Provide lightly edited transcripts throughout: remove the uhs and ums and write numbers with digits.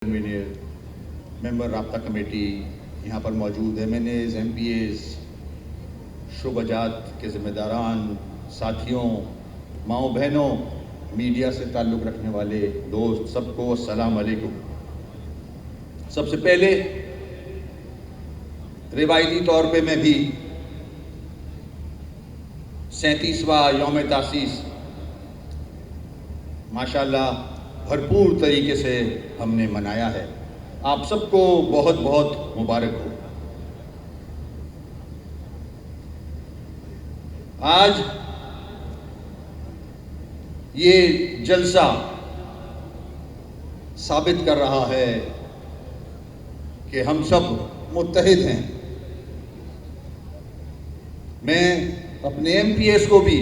ممبر رابطہ کمیٹی یہاں پر موجود ہے، MNAs MPAs شعبہ جات کے ذمہ داران، ساتھیوں، ماؤں بہنوں، میڈیا سے تعلق رکھنے والے دوست، سب کو السلام علیکم۔ سب سے پہلے روایتی طور پہ میں بھی 37واں یوم تاسیس ماشاءاللہ بھرپور طریقے سے ہم نے منایا ہے۔ آپ سب کو بہت بہت مبارک ہو۔ آج یہ جلسہ ثابت کر رہا ہے کہ ہم سب متحد ہیں۔ میں اپنے MPAs کو بھی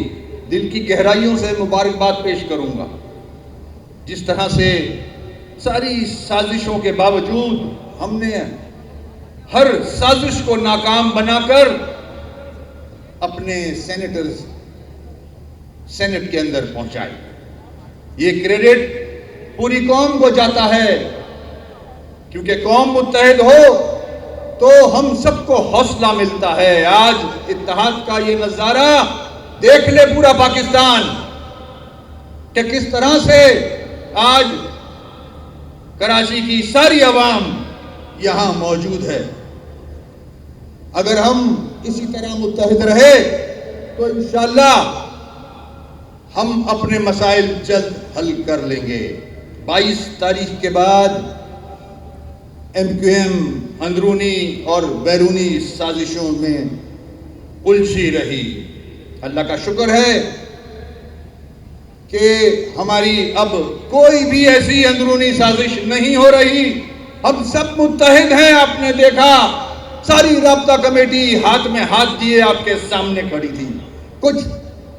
دل کی گہرائیوں سے مبارکباد پیش کروں گا، جس طرح سے ساری سازشوں کے باوجود ہم نے ہر سازش کو ناکام بنا کر اپنے سینیٹرز سینٹ کے اندر پہنچائے۔ یہ کریڈٹ پوری قوم کو جاتا ہے، کیونکہ قوم متحد ہو تو ہم سب کو حوصلہ ملتا ہے۔ آج اتحاد کا یہ نظارہ دیکھ لے پورا پاکستان کہ کس طرح سے آج کراچی کی ساری عوام یہاں موجود ہے۔ اگر ہم اسی طرح متحد رہے تو انشاءاللہ ہم اپنے مسائل جلد حل کر لیں گے۔ 22 تاریخ کے بعد MQM اندرونی اور بیرونی سازشوں میں الجھی رہی۔ اللہ کا شکر ہے کہ ہماری اب کوئی بھی ایسی اندرونی سازش نہیں ہو رہی۔ ہم سب متحد ہیں۔ آپ نے دیکھا ساری رابطہ کمیٹی ہاتھ میں ہاتھ دیے آپ کے سامنے کھڑی تھی۔ کچھ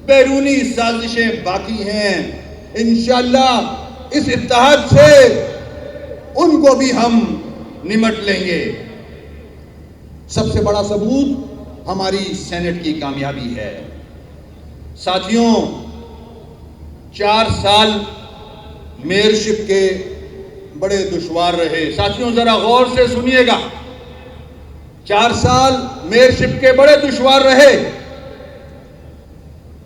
بیرونی سازشیں باقی ہیں، انشاءاللہ اس اتحاد سے ان کو بھی ہم نمٹ لیں گے۔ سب سے بڑا ثبوت ہماری سینٹ کی کامیابی ہے۔ ساتھیوں، 4 سال میئرشپ کے بڑے دشوار رہے۔ ساتھیوں ذرا غور سے سنیے گا، 4 سال میئرشپ کے بڑے دشوار رہے۔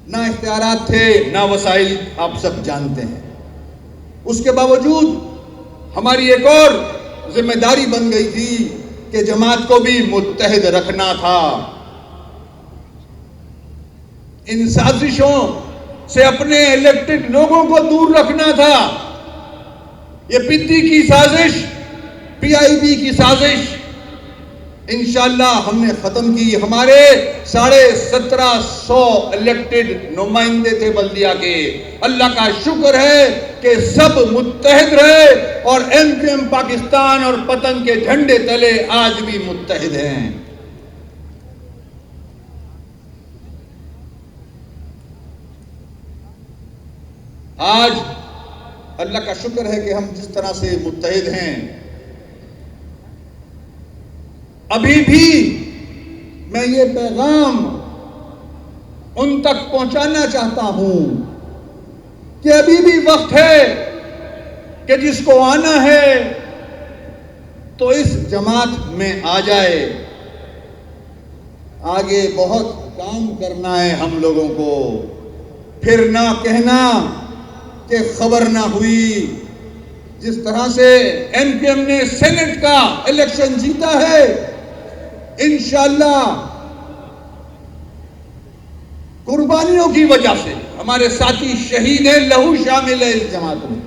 نہ اختیارات تھے، نہ وسائل، آپ سب جانتے ہیں۔ اس کے باوجود ہماری ایک اور ذمہ داری بن گئی تھی کہ جماعت کو بھی متحد رکھنا تھا۔ ان سازشوں سے اپنے الیکٹڈ لوگوں کو دور رکھنا تھا۔ یہ پدی کی سازش، PIB کی سازش انشاءاللہ ہم نے ختم کی۔ ہمارے 1750 الیکٹڈ نمائندے تھے بلدیہ کے۔ اللہ کا شکر ہے کہ سب متحد رہے اور MQM پاکستان اور پتنگ کے جھنڈے تلے آج بھی متحد ہیں۔ آج اللہ کا شکر ہے کہ ہم جس طرح سے متحد ہیں، ابھی بھی میں یہ پیغام ان تک پہنچانا چاہتا ہوں کہ ابھی بھی وقت ہے کہ جس کو آنا ہے تو اس جماعت میں آ جائے۔ آگے بہت کام کرنا ہے ہم لوگوں کو۔ پھر نہ کہنا کہ خبر نہ ہوئی۔ جس طرح سے MQM نے سینٹ کا الیکشن جیتا ہے، انشاءاللہ قربانیوں کی وجہ سے ہمارے ساتھی شہید ہیں، لہو شامل ہے اس جماعت میں۔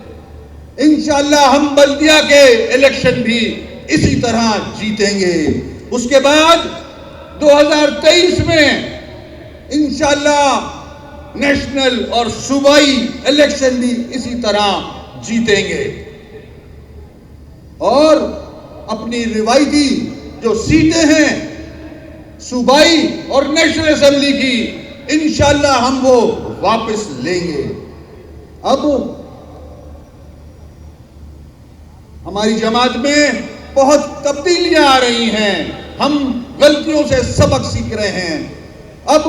انشاءاللہ ہم بلدیہ کے الیکشن بھی اسی طرح جیتیں گے۔ اس کے بعد 2023 میں انشاءاللہ نیشنل اور صوبائی الیکشن بھی اسی طرح جیتیں گے، اور اپنی روایتی جو سیٹیں ہیں صوبائی اور نیشنل اسمبلی کی، انشاءاللہ ہم وہ واپس لیں گے۔ اب ہماری جماعت میں بہت تبدیلیاں آ رہی ہیں، ہم غلطیوں سے سبق سیکھ رہے ہیں۔ اب